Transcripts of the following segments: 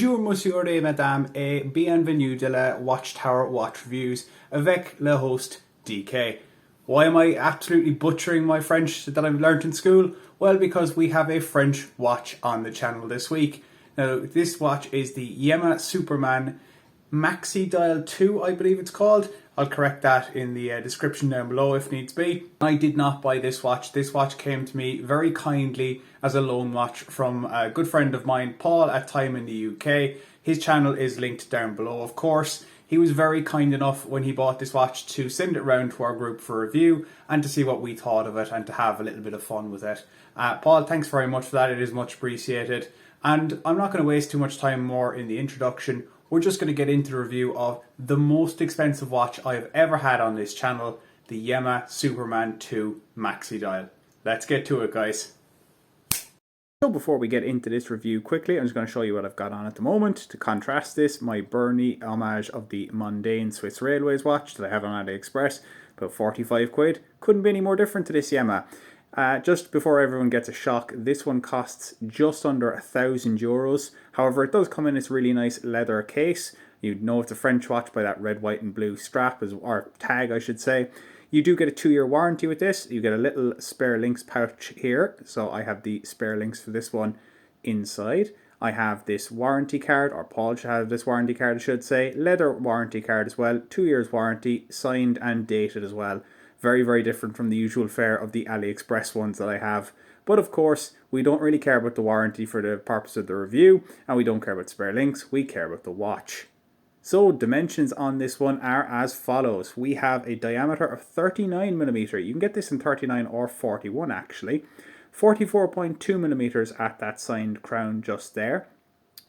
Bonjour monsieur et madame et bienvenue de la Watchtower Watch Reviews avec le host DK. Why am I absolutely butchering my French that I've learnt in school? Well, because we have a French watch on the channel this week. Now, this watch is the Yema Superman Maxi Dial 2, I believe it's called. I'll correct that in the description down below if needs be. I did not buy this watch. This watch came to me very kindly as a loan watch from a good friend of mine, Paul, at Time in the UK. His channel is linked down below, of course. He was very kind enough when he bought this watch to send it around to our group for review and to see what we thought of it and to have a little bit of fun with it. Paul, thanks very much for that. It is much appreciated. And I'm not going to waste too much time more in the introduction. We're just going to get into the review of the most expensive watch I've ever had on this channel, the Yema Superman 2 Maxi Dial. Let's get to it, guys. So before we get into this review quickly, I'm just going to show you what I've got on at the moment. To contrast this, my Bernie homage of the Mundane Swiss Railways watch that I have on AliExpress, about 45 quid. Couldn't be any more different to this Yema. Just before everyone gets a shock, this one costs just under €1,000. However, it does come in this really nice leather case. You'd know it's a French watch by that red, white and blue strap, or tag I should say. You do get a 2-year warranty with this. You get a little spare links pouch here. So I have the spare links for this one inside. I have this warranty card, or Paul should have this warranty card I should say. Leather warranty card as well, 2 years warranty, signed and dated as well. Very, very different from the usual fare of the AliExpress ones that I have. But of course, we don't really care about the warranty for the purpose of the review, and we don't care about spare links, we care about the watch. So dimensions on this one are as follows. We have a diameter of 39mm. You can get this in 39 or 41 actually. 44.2mm at that signed crown just there.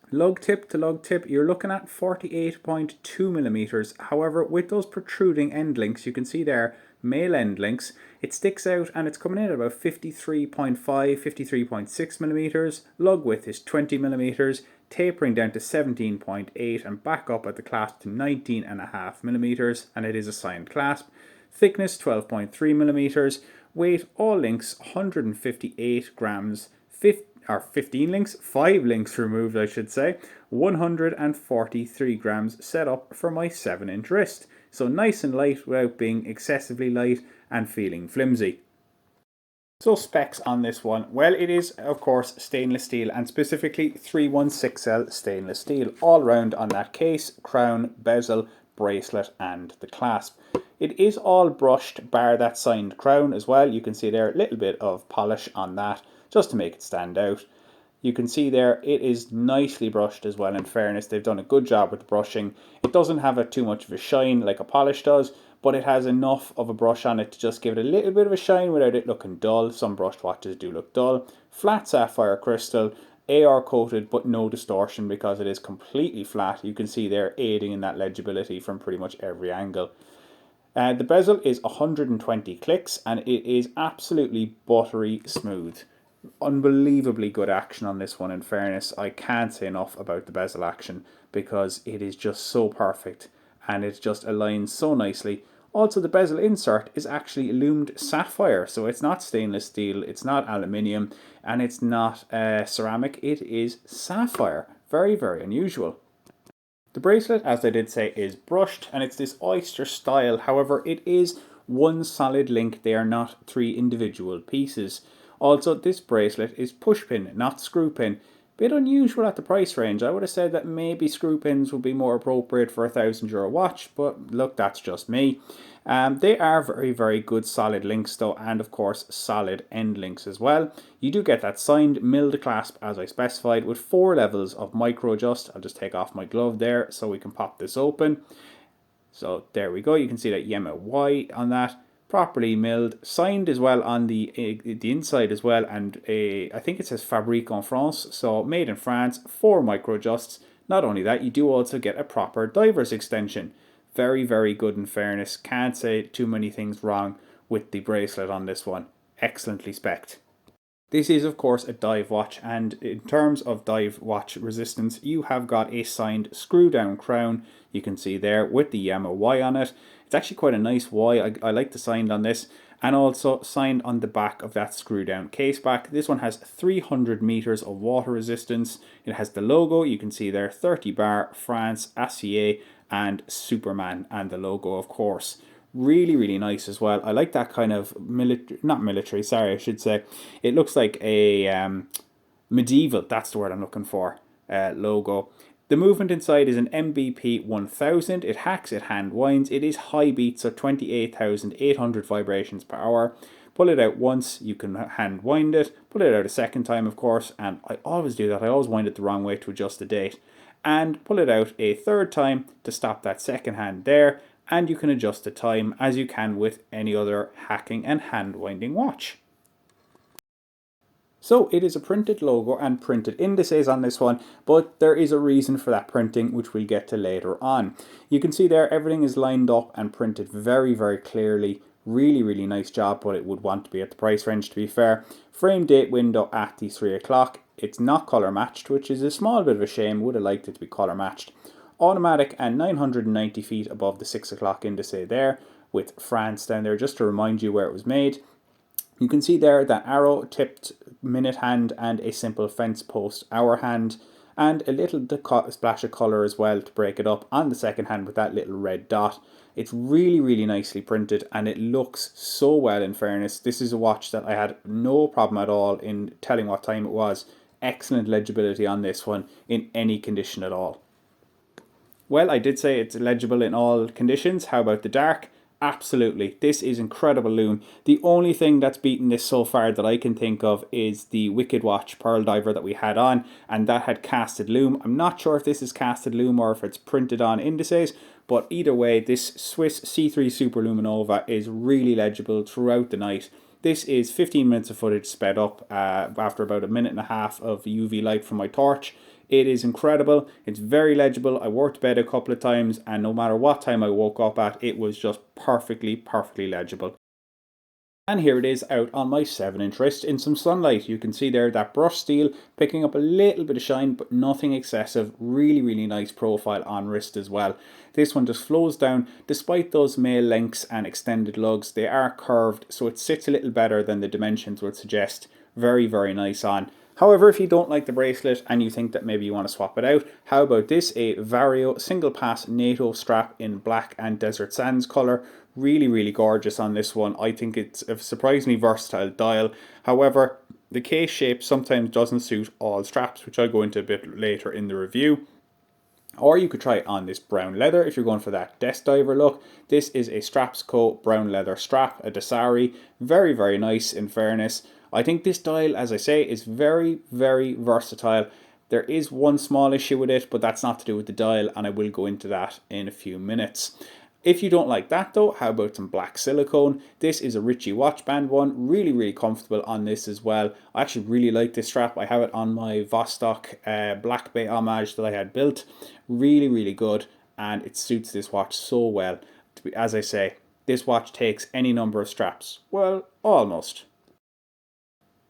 Lug tip to lug tip, you're looking at 48.2mm. However, with those protruding end links, you can see there, male end links, it sticks out and it's coming in at about 53.5, 53.6mm. Lug width is 20mm, tapering down to 17.8 and back up at the clasp to 19.5mm, and it is a signed clasp. Thickness 12.3mm. Weight, all links 158 grams. 15 links, 5 links removed I should say, 143 grams set up for my 7-inch wrist. So nice and light without being excessively light and feeling flimsy. So specs on this one, well it is of course stainless steel and specifically 316L stainless steel all round on that case, crown, bezel, bracelet and the clasp. It is all brushed bar that signed crown as well. You can see there a little bit of polish on that just to make it stand out. You can see there it is nicely brushed as well. In fairness, they've done a good job with the brushing. It doesn't have too much of a shine like a polish does, but it has enough of a brush on it to just give it a little bit of a shine without it looking dull. Some brushed watches do look dull. Flat sapphire crystal, AR coated but no distortion because it is completely flat. You can see there aiding in that legibility from pretty much every angle. The bezel is 120 clicks and it is absolutely buttery smooth. Unbelievably good action on this one. In fairness, I can't say enough about the bezel action because it is just so perfect and it just aligns so nicely. Also, the bezel insert is actually loomed sapphire, so it's not stainless steel, it's not aluminium, and it's not ceramic, it is sapphire. Very, very unusual. The bracelet, as I did say, is brushed and it's this oyster style. However, it is one solid link. They are not 3 individual pieces. Also, this bracelet is push pin, not screw pin. Bit unusual at the price range. I would have said that maybe screw pins would be more appropriate for a €1,000 watch, but look, that's just me. They are very, very good solid links though, and of course solid end links as well. You do get that signed milled clasp as I specified with 4 levels of micro adjust. I'll just take off my glove there so we can pop this open. So there we go, you can see that Yema Y on that. Properly milled, signed as well on the inside as well, and I think it says Fabrique en France, so made in France, 4 micro adjusts. Not only that, you do also get a proper diver's extension. Very, very good in fairness. Can't say too many things wrong with the bracelet on this one. Excellently spec'd. This is of course a dive watch, and in terms of dive watch resistance, you have got a signed screw down crown. You can see there with the Yema Y on it. It's actually quite a nice Y. I like the sign on this, and also signed on the back of that screw down case back. This one has 300 meters of water resistance. It has the logo, you can see there, 30 bar, France, ACA, and Superman, and the logo of course. Really, really nice as well. I like that kind of not military, sorry, I should say. It looks like a medieval, that's the word I'm looking for, logo. The movement inside is an MBP 1000. It hacks, it hand winds. It is high beat, so 28,800 vibrations per hour. Pull it out once, you can hand wind it. Pull it out a second time, of course, and I always do that. I always wind it the wrong way to adjust the date. And pull it out a third time to stop that second hand there. And you can adjust the time as you can with any other hacking and hand winding watch. So it is a printed logo and printed indices on this one, but there is a reason for that printing, which we'll get to later on. You can see there everything is lined up and printed very, very clearly. Really, really nice job, but it would want to be at the price range, to be fair. Frame date window at the 3 o'clock. It's not colour matched, which is a small bit of a shame. Would have liked it to be colour matched. Automatic and 990 feet above the 6 o'clock indice there, with France down there just to remind you where it was made. You can see there that arrow, tipped minute hand, and a simple fence post hour hand, and a little splash of colour as well to break it up on the second hand with that little red dot. It's really, really nicely printed, and it looks so well, in fairness. This is a watch that I had no problem at all in telling what time it was. Excellent legibility on this one in any condition at all. Well, I did say it's legible in all conditions. How about the dark? Absolutely. This is incredible lume. The only thing that's beaten this so far that I can think of is the Wicked Watch Pearl Diver that we had on, and that had casted lume. I'm not sure if this is casted lume or if it's printed on indices, but either way, this Swiss C3 Super Luminova is really legible throughout the night. This is 15 minutes of footage sped up after about a minute and a half of UV light from my torch. It is incredible. It's very legible. I wore it to bed a couple of times, and no matter what time I woke up at, it was just perfectly legible. And here it is out on my 7-inch wrist in some sunlight. You can see there that brushed steel picking up a little bit of shine, but nothing excessive. Really, really nice profile on wrist as well. This one just flows down. Despite those male lengths and extended lugs, they are curved, so it sits a little better than the dimensions would suggest. Very, very nice on. However, if you don't like the bracelet and you think that maybe you want to swap it out, how about this? A Vario single pass NATO strap in black and desert sands colour. Really, really gorgeous on this one. I think it's a surprisingly versatile dial. However, the case shape sometimes doesn't suit all straps, which I'll go into a bit later in the review. Or you could try it on this brown leather if you're going for that desk diver look. This is a Strapsco brown leather strap, a Dasari. Very, very nice in fairness. I think this dial, as I say, is very, very versatile. There is one small issue with it, but that's not to do with the dial, and I will go into that in a few minutes. If you don't like that though, how about some black silicone? This is a Ritchie watch band one. Really, really comfortable on this as well. I actually really like this strap. I have it on my Vostok Black Bay homage that I had built. Really, really good, and it suits this watch so well. As I say, this watch takes any number of straps. Well, almost.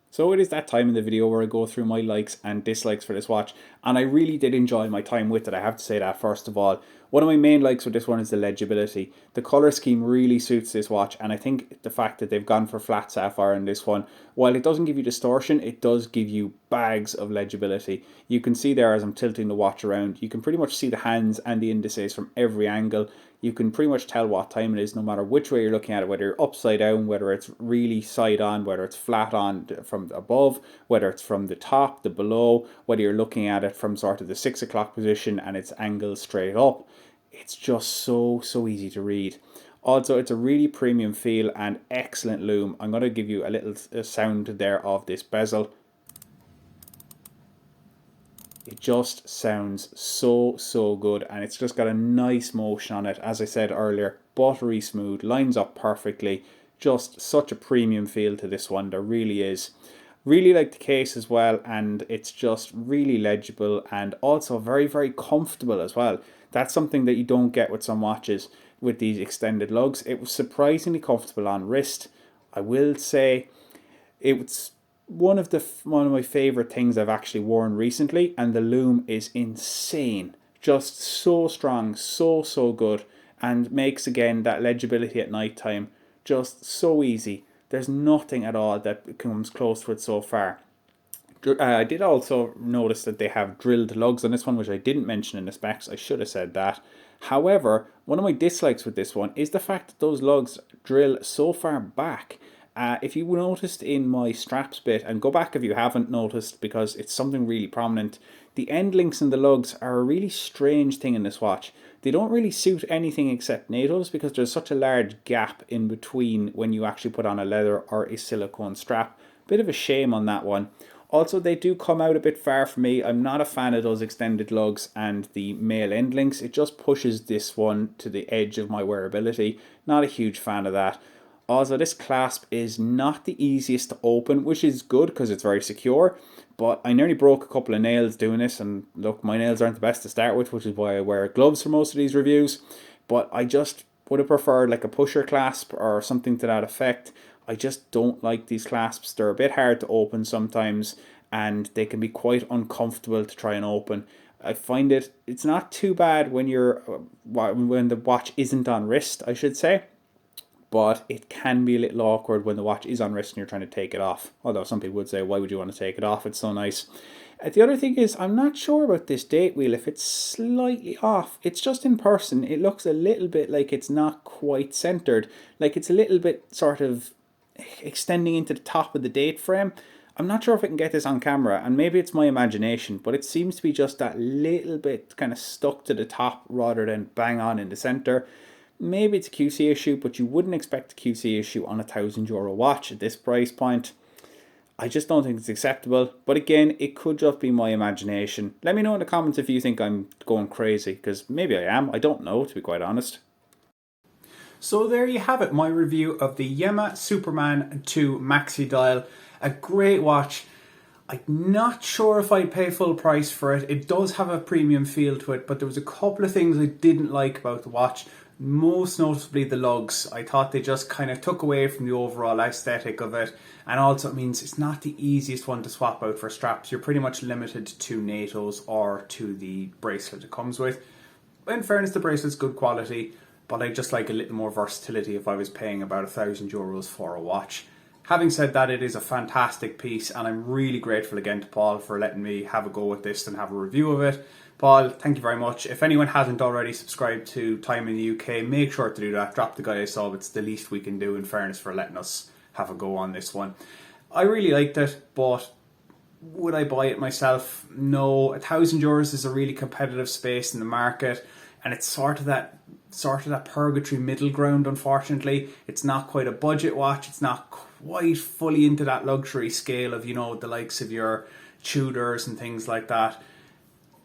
So it is that time in the video where I go through my likes and dislikes for this watch, and I really did enjoy my time with it, I have to say that first of all. One of my main likes with this one is the legibility. The colour scheme really suits this watch, and I think the fact that they've gone for flat sapphire in this one, while it doesn't give you distortion, it does give you bags of legibility. You can see there as I'm tilting the watch around, you can pretty much see the hands and the indices from every angle. You can pretty much tell what time it is no matter which way you're looking at it, whether you're upside down, whether it's really side on, whether it's flat on from above, whether it's from the top, the below, whether you're looking at it from sort of the 6 o'clock position and it's angled straight up. It's just so easy to read. Also, it's a really premium feel and excellent lume. I'm going to give you a little sound there of this bezel. It just sounds so good, and it's just got a nice motion on it. As I said earlier, buttery smooth, lines up perfectly. Just such a premium feel to this one, there really is. Really like the case as well, and it's just really legible and also very comfortable as well. That's something that you don't get with some watches with these extended lugs. It was surprisingly comfortable on wrist. I will say it's one of my favorite things I've actually worn recently, and the lume is insane. Just so strong, so good, and makes again that legibility at night time just so easy. There's nothing at all that comes close to it so far. I did also notice that they have drilled lugs on this one, which I didn't mention in the specs. I should have said that. However, one of my dislikes with this one is the fact that those lugs drill so far back. If you noticed in my straps bit, and go back if you haven't noticed because it's something really prominent, the end links in the lugs are a really strange thing in this watch. They don't really suit anything except NATO's because there's such a large gap in between when you actually put on a leather or a silicone strap. Bit of a shame on that one. Also, they do come out a bit far for me. I'm not a fan of those extended lugs and the male end links. It just pushes this one to the edge of my wearability. Not a huge fan of that. Also, this clasp is not the easiest to open, which is good because it's very secure. But I nearly broke a couple of nails doing this, and look, my nails aren't the best to start with, which is why I wear gloves for most of these reviews. But I just would have preferred like a pusher clasp or something to that effect. I just don't like these clasps. They're a bit hard to open sometimes, and they can be quite uncomfortable to try and open. I find it's not too bad when when the watch isn't on wrist, I should say, but it can be a little awkward when the watch is on wrist and you're trying to take it off. Although some people would say, why would you want to take it off? It's so nice. The other thing is, I'm not sure about this date wheel, if it's slightly off. It's just in person. It looks a little bit like it's not quite centered. Like it's a little bit sort of extending into the top of the date frame. I'm not sure if I can get this on camera, and maybe it's my imagination, but it seems to be just that little bit kind of stuck to the top rather than bang on in the center. Maybe it's a QC issue, but you wouldn't expect a QC issue on a €1,000 watch at this price point. I just don't think it's acceptable. But again, it could just be my imagination. Let me know in the comments if you think I'm going crazy, because maybe I am. I don't know, to be quite honest. So there you have it, my review of the Yema Superman 2 Maxi Dial. A great watch. I'm not sure if I'd pay full price for it. It does have a premium feel to it, but there was a couple of things I didn't like about the watch. Most notably the lugs. I thought they just kind of took away from the overall aesthetic of it, and also it means it's not the easiest one to swap out for straps. You're pretty much limited to NATO's or to the bracelet it comes with. In fairness, the bracelet's good quality, but I just like a little more versatility if I was paying about €1,000 for a watch. Having said that, it is a fantastic piece, and I'm really grateful again to Paul for letting me have a go at this and have a review of it. Paul, thank you very much. If anyone hasn't already subscribed to Time in the UK, make sure to do that. Drop the guy a sub. It's the least we can do, in fairness, for letting us have a go on this one. I really liked it, but would I buy it myself? No. €1,000 is a really competitive space in the market, and it's sort of that purgatory middle ground, unfortunately. It's not quite a budget watch. It's not quite fully into that luxury scale of, the likes of your Tudors and things like that.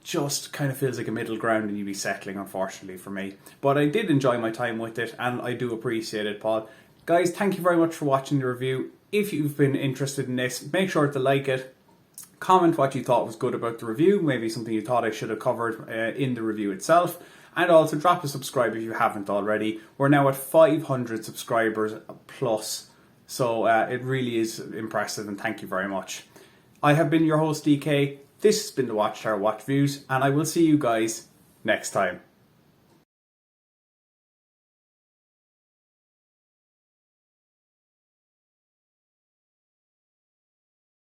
Just kind of feels like a middle ground, and you'd be settling, unfortunately, for me. But I did enjoy my time with it, and I do appreciate it, Paul. Guys, thank you very much for watching the review. If you've been interested in this, make sure to like it. Comment what you thought was good about the review, maybe something you thought I should have covered in the review itself. And also drop a subscribe if you haven't already. We're now at 500 subscribers plus, so it really is impressive, and thank you very much. I have been your host, DK. This has been the Watchtower Watch Views, and I will see you guys next time.